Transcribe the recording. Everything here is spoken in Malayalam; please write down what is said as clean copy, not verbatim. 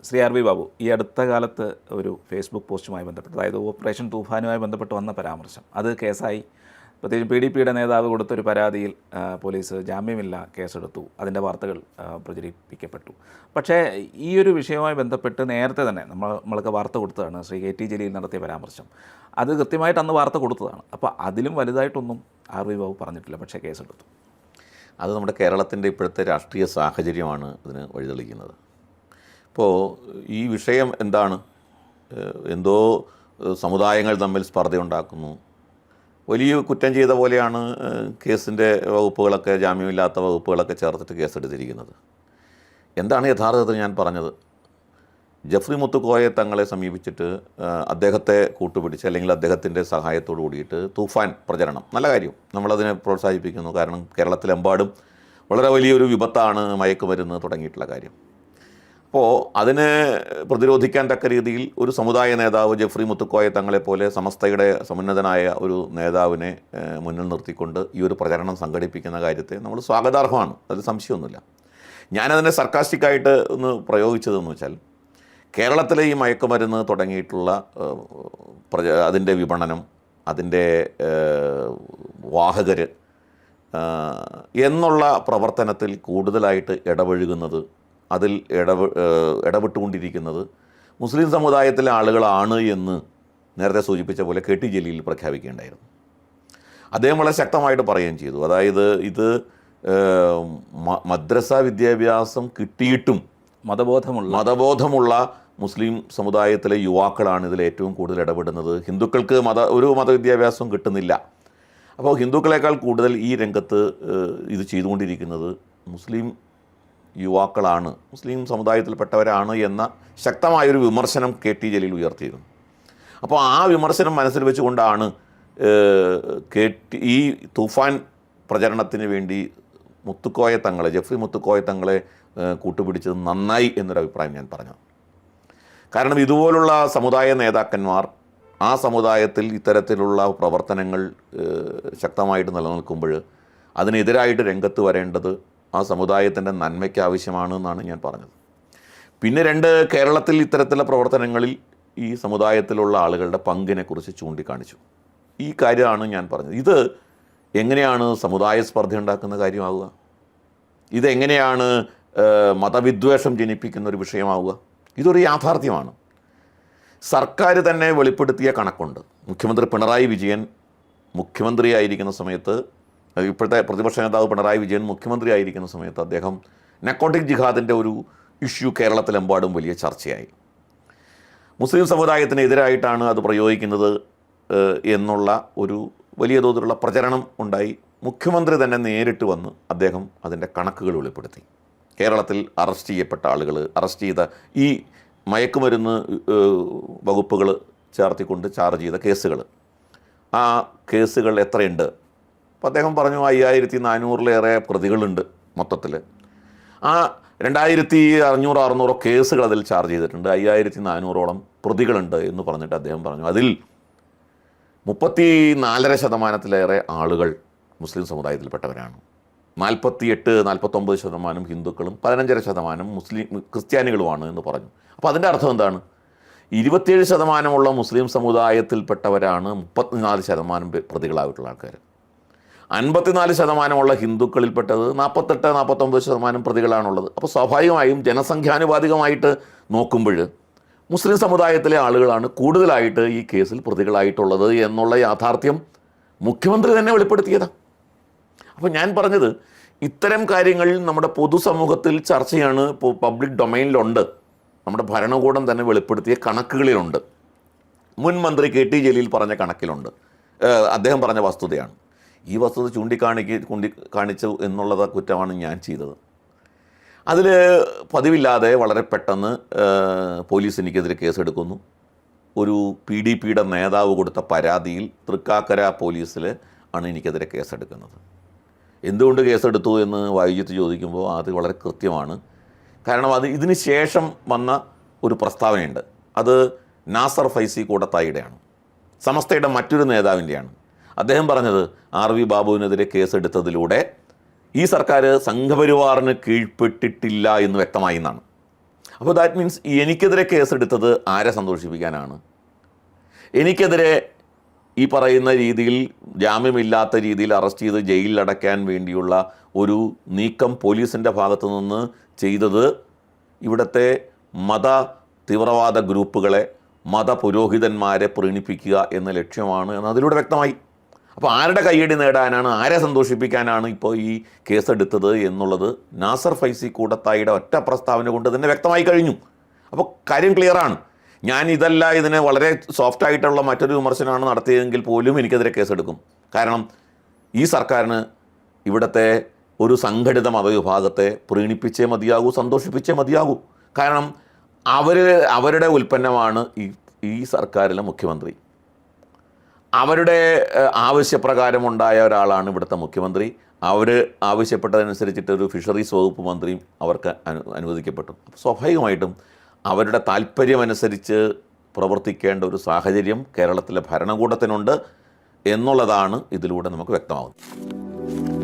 ശ്രീ ആർ വി ബാബു, ഈ അടുത്ത കാലത്ത് ഒരു ഫേസ്ബുക്ക് പോസ്റ്റുമായി ബന്ധപ്പെട്ട്, അതായത് ഓപ്പറേഷൻ തൂഫാനുമായി ബന്ധപ്പെട്ട് വന്ന പരാമർശം, അത് കേസായി. പ്രത്യേകിച്ച് PDPയുടെ നേതാവ് കൊടുത്തൊരു പരാതിയിൽ പോലീസ് ജാമ്യമില്ല കേസെടുത്തു. അതിൻ്റെ വാർത്തകൾ പ്രചരിപ്പിക്കപ്പെട്ടു. പക്ഷേ ഈ ഒരു വിഷയവുമായി ബന്ധപ്പെട്ട് നേരത്തെ തന്നെ നമ്മൾക്ക് വാർത്ത കൊടുത്തതാണ്. ശ്രീ KT ജലീൽ നടത്തിയ പരാമർശം അത് കൃത്യമായിട്ട് അന്ന് വാർത്ത കൊടുത്തതാണ്. അപ്പോൾ അതിലും വലുതായിട്ടൊന്നും ആർ വി ബാബു പറഞ്ഞിട്ടില്ല, പക്ഷേ കേസെടുത്തു. അത് നമ്മുടെ കേരളത്തിൻ്റെ ഇപ്പോഴത്തെ രാഷ്ട്രീയ സാഹചര്യമാണ് അതിന് വഴിതെളിക്കുന്നത്. ഇപ്പോൾ ഈ വിഷയം എന്താണ്? എന്തോ സമുദായങ്ങൾ തമ്മിൽ സ്പർദ്ധയുണ്ടാക്കുന്നു, വലിയ കുറ്റം ചെയ്ത പോലെയാണ് കേസിൻ്റെ വകുപ്പുകളൊക്കെ, ജാമ്യമില്ലാത്ത വകുപ്പുകളൊക്കെ ചേർത്തിട്ട് കേസെടുത്തിരിക്കുന്നത്. എന്താണ് യഥാർത്ഥത്തിൽ ഞാൻ പറഞ്ഞത്? ജെഫ്രി മുത്തുക്കോയെ തങ്ങളെ സമീപിച്ചിട്ട് അദ്ദേഹത്തെ കൂട്ടുപിടിച്ച്, അല്ലെങ്കിൽ അദ്ദേഹത്തിൻ്റെ സഹായത്തോടു കൂടിയിട്ട് തൂഫാൻ പ്രചരണം, നല്ല കാര്യം, നമ്മളതിനെ പ്രോത്സാഹിപ്പിക്കുന്നു. കാരണം കേരളത്തിലെമ്പാടും വളരെ വലിയൊരു വിപത്താണ് മയക്കുമരുന്ന് തുടങ്ങിയിട്ടുള്ള കാര്യം. അപ്പോൾ അതിനെ പ്രതിരോധിക്കാൻ തക്ക രീതിയിൽ ഒരു സമുദായ നേതാവ് ജെഫ്രി മുത്തുക്കോയെ തങ്ങളെപ്പോലെ സമസ്തയുടെ സമുന്നതനായ ഒരു നേതാവിനെ മുന്നിൽ നിർത്തിക്കൊണ്ട് ഈ ഒരു പ്രചരണം സംഘടിപ്പിക്കുന്ന കാര്യത്തെ നമ്മൾ സ്വാഗതാർഹമാണ്, അതിൽ സംശയമൊന്നുമില്ല. ഞാനതിനെ സർക്കാസ്റ്റിക്കായിട്ട് ഒന്ന് പ്രയോഗിച്ചതെന്ന് വെച്ചാൽ, കേരളത്തിലെ ഈ മയക്കുമരുന്ന് തുടങ്ങിയിട്ടുള്ള അതിൻ്റെ വിപണനം, അതിൻ്റെ വാഹകർ എന്നുള്ള പ്രവർത്തനത്തിൽ കൂടുതലായിട്ട് ഇടപഴകുന്നത്, അതിൽ ഇടപെട്ടുകൊണ്ടിരിക്കുന്നത് മുസ്ലിം സമുദായത്തിലെ ആളുകളാണ് എന്ന് നേരത്തെ സൂചിപ്പിച്ച പോലെ KT ജലീൽ പ്രഖ്യാപിക്കുകയുണ്ടായിരുന്നു. അദ്ദേഹം വളരെ ശക്തമായിട്ട് പറയുകയും ചെയ്തു. അതായത് ഇത് മദ്രസ വിദ്യാഭ്യാസം കിട്ടിയിട്ടും മതബോധമുള്ള മുസ്ലിം സമുദായത്തിലെ യുവാക്കളാണ് ഇതിൽ ഏറ്റവും കൂടുതൽ ഇടപെടുന്നത്. ഹിന്ദുക്കൾക്ക് ഒരു മതവിദ്യാഭ്യാസവും കിട്ടുന്നില്ല. അപ്പോൾ ഹിന്ദുക്കളെക്കാൾ കൂടുതൽ ഈ രംഗത്ത് ഇത് ചെയ്തുകൊണ്ടിരിക്കുന്നത് മുസ്ലിം യുവാക്കളാണ്, മുസ്ലിം സമുദായത്തിൽപ്പെട്ടവരാണ് എന്ന ശക്തമായൊരു വിമർശനം KT ജലീൽ ഉയർത്തിയിരുന്നു. അപ്പോൾ ആ വിമർശനം മനസ്സിൽ വെച്ചുകൊണ്ടാണ് ഈ തൂഫാൻ പ്രചരണത്തിന് വേണ്ടി ജെഫ്രി മുത്തുക്കോയെ തങ്ങളെ കൂട്ടുപിടിച്ചത് നന്നായി എന്നൊരു അഭിപ്രായം ഞാൻ പറഞ്ഞു. കാരണം ഇതുപോലുള്ള സമുദായ നേതാക്കന്മാർ ആ സമുദായത്തിൽ ഇത്തരത്തിലുള്ള പ്രവർത്തനങ്ങൾ ശക്തമായിട്ട് നിലനിൽക്കുമ്പോൾ അതിനെതിരായിട്ട് രംഗത്ത് വരേണ്ടത് ആ സമുദായത്തിൻ്റെ നന്മയ്ക്ക് ആവശ്യമാണ് എന്നാണ് ഞാൻ പറഞ്ഞത്. പിന്നെ കേരളത്തിൽ ഇത്തരത്തിലുള്ള പ്രവർത്തനങ്ങളിൽ ഈ സമുദായത്തിലുള്ള ആളുകളുടെ പങ്കിനെക്കുറിച്ച് ചൂണ്ടിക്കാണിച്ചു. ഈ കാര്യമാണ് ഞാൻ പറഞ്ഞത്. ഇത് എങ്ങനെയാണ് സമുദായ സ്പർദ്ധ ഉണ്ടാക്കുന്ന കാര്യമാവുക? ഇതെങ്ങനെയാണ് മതവിദ്വേഷം ജനിപ്പിക്കുന്ന ഒരു വിഷയമാവുക? ഇതൊരു യാഥാർത്ഥ്യമാണ്. സർക്കാർ തന്നെ വെളിപ്പെടുത്തിയ കണക്കുണ്ട്. മുഖ്യമന്ത്രി പിണറായി വിജയൻ മുഖ്യമന്ത്രിയായിരിക്കുന്ന സമയത്ത്, ഇപ്പോഴത്തെ പ്രതിപക്ഷ നേതാവ് പിണറായി വിജയൻ മുഖ്യമന്ത്രി ആയിരിക്കുന്ന സമയത്ത് അദ്ദേഹം നക്കോട്ടിക് ജിഹാദിൻ്റെ ഒരു ഇഷ്യൂ കേരളത്തിലെമ്പാടും വലിയ ചർച്ചയായി. മുസ്ലിം സമുദായത്തിനെതിരായിട്ടാണ് അത് പ്രയോഗിക്കുന്നത് എന്നുള്ള ഒരു വലിയ തോതിലുള്ള പ്രചരണം ഉണ്ടായി. മുഖ്യമന്ത്രി തന്നെ നേരിട്ട് വന്ന് അദ്ദേഹം അതിൻ്റെ കണക്കുകൾ വെളിപ്പെടുത്തി. കേരളത്തിൽ അറസ്റ്റ് ചെയ്യപ്പെട്ട ആളുകൾ, അറസ്റ്റ് ചെയ്ത ഈ മയക്കുമരുന്ന് വകുപ്പുകൾ ചേർത്തിക്കൊണ്ട് ചാർജ് ചെയ്ത കേസുകൾ, ആ കേസുകൾ എത്രയുണ്ട്? അപ്പോൾ അദ്ദേഹം പറഞ്ഞു 5400-ലേറെ പ്രതികളുണ്ട് മൊത്തത്തിൽ. ആ 2500-600 കേസുകൾ അതിൽ ചാർജ് ചെയ്തിട്ടുണ്ട്, 5400-ഓളം പ്രതികളുണ്ട് എന്ന് പറഞ്ഞിട്ട് അദ്ദേഹം പറഞ്ഞു. അതിൽ 34% ആളുകൾ മുസ്ലിം സമുദായത്തിൽപ്പെട്ടവരാണ്. 48-49% ഹിന്ദുക്കളും 15% ക്രിസ്ത്യാനികളുമാണ് എന്ന് പറഞ്ഞു. അപ്പോൾ അതിൻ്റെ അർത്ഥം എന്താണ്? 27% മുസ്ലിം സമുദായത്തിൽപ്പെട്ടവരാണ് 34% പ്രതികളായിട്ടുള്ള ആൾക്കാർ. 54% ഹിന്ദുക്കളിൽപ്പെട്ടത് 48-49% പ്രതികളാണുള്ളത്. അപ്പോൾ സ്വാഭാവികമായും ജനസംഖ്യാനുപാതികമായിട്ട് നോക്കുമ്പോൾ മുസ്ലിം സമുദായത്തിലെ ആളുകളാണ് കൂടുതലായിട്ട് ഈ കേസിൽ പ്രതികളായിട്ടുള്ളത് എന്നുള്ള യാഥാർത്ഥ്യം മുഖ്യമന്ത്രി തന്നെ വെളിപ്പെടുത്തിയതാണ്. അപ്പോൾ ഞാൻ പറഞ്ഞത്, ഇത്തരം കാര്യങ്ങൾ നമ്മുടെ പൊതുസമൂഹത്തിൽ ചർച്ചയാണ്, പബ്ലിക് ഡൊമൈനിലുണ്ട്, നമ്മുടെ ഭരണകൂടം തന്നെ വെളിപ്പെടുത്തിയ കണക്കുകളിലുണ്ട്, മുൻ മന്ത്രി KT ജലീൽ പറഞ്ഞ കണക്കിലുണ്ട്, അദ്ദേഹം പറഞ്ഞ വസ്തുതയാണ്. ഈ വസ്തുത ചൂണ്ടിക്കാണിച്ചു എന്നുള്ളത് കുറ്റമാണ് ഞാൻ ചെയ്തത്. അതിൽ പതിവില്ലാതെ വളരെ പെട്ടെന്ന് പോലീസ് എനിക്കെതിരെ കേസെടുക്കുന്നു. ഒരു PDPയുടെ നേതാവ് കൊടുത്ത പരാതിയിൽ തൃക്കാക്കര പോലീസിൽ ആണ് എനിക്കെതിരെ കേസെടുക്കുന്നത്. എന്തുകൊണ്ട് കേസെടുത്തു എന്ന് വൈദ്യുതി ചോദിക്കുമ്പോൾ അത് വളരെ കൃത്യമാണ്. കാരണം ഇതിന് ശേഷം വന്ന ഒരു പ്രസ്താവനയുണ്ട്. അത് നാസർ ഫൈസി കൂടത്തായിയുടെയാണ്, സമസ്തയുടെ മറ്റൊരു നേതാവിൻ്റെയാണ്. അദ്ദേഹം പറഞ്ഞത് ആർ വി ബാബുവിനെതിരെ കേസെടുത്തതിലൂടെ ഈ സർക്കാർ സംഘപരിവാറിന് കീഴ്പ്പെട്ടിട്ടില്ല എന്ന് വ്യക്തമായി എന്നാണ്. അപ്പോൾ ദാറ്റ് മീൻസ് എനിക്കെതിരെ കേസെടുത്തത് ആരെ സന്തോഷിപ്പിക്കാനാണ്? എനിക്കെതിരെ ഈ പറയുന്ന രീതിയിൽ ജാമ്യമില്ലാത്ത രീതിയിൽ അറസ്റ്റ് ചെയ്ത് ജയിലിലടയ്ക്കാൻ വേണ്ടിയുള്ള ഒരു നീക്കം പോലീസിൻ്റെ ഭാഗത്തു നിന്ന് ചെയ്തത് ഇവിടുത്തെ മത തീവ്രവാദ ഗ്രൂപ്പുകളെ, മതപുരോഹിതന്മാരെ പ്രീണിപ്പിക്കുക എന്ന ലക്ഷ്യമാണ് എന്ന് അതിലൂടെ വ്യക്തമായി. അപ്പോൾ ആരുടെ കയ്യടി നേടാനാണ്, ആരെ സന്തോഷിപ്പിക്കാനാണ് ഇപ്പോൾ ഈ കേസെടുത്തത് എന്നുള്ളത് നാസർ ഫൈസി കൂടത്തായിയുടെ ഒറ്റ പ്രസ്താവന കൊണ്ട് തന്നെ വ്യക്തമായി കഴിഞ്ഞു. അപ്പോൾ കാര്യം ക്ലിയറാണ്. ഞാൻ ഇതിനെ വളരെ സോഫ്റ്റായിട്ടുള്ള മറ്റൊരു വിമർശനമാണ് നടത്തിയതെങ്കിൽ പോലും എനിക്കെതിരെ കേസെടുക്കും. കാരണം ഈ സർക്കാരിന് ഇവിടുത്തെ ഒരു സംഘടിത മതവിഭാഗത്തെ പ്രീണിപ്പിച്ചേ മതിയാകൂ, സന്തോഷിപ്പിച്ചേ മതിയാകൂ. കാരണം അവരുടെ ഉൽപ്പന്നമാണ് ഈ സർക്കാരിലെ മുഖ്യമന്ത്രി. അവരുടെ ആവശ്യപ്രകാരമുണ്ടായ ഒരാളാണ് ഇവിടുത്തെ മുഖ്യമന്ത്രി. അവർ ആവശ്യപ്പെട്ടതനുസരിച്ചിട്ട് ഒരു ഫിഷറീസ് വകുപ്പ് മന്ത്രിയും അവർക്ക് അനുവദിക്കപ്പെട്ടു. അപ്പോൾ സ്വാഭാവികമായിട്ടും അവരുടെ താല്പര്യമനുസരിച്ച് പ്രവർത്തിക്കേണ്ട ഒരു സാഹചര്യം കേരളത്തിലെ ഭരണകൂടത്തിനുണ്ട് എന്നുള്ളതാണ് ഇതിലൂടെ നമുക്ക് വ്യക്തമാകുന്നത്.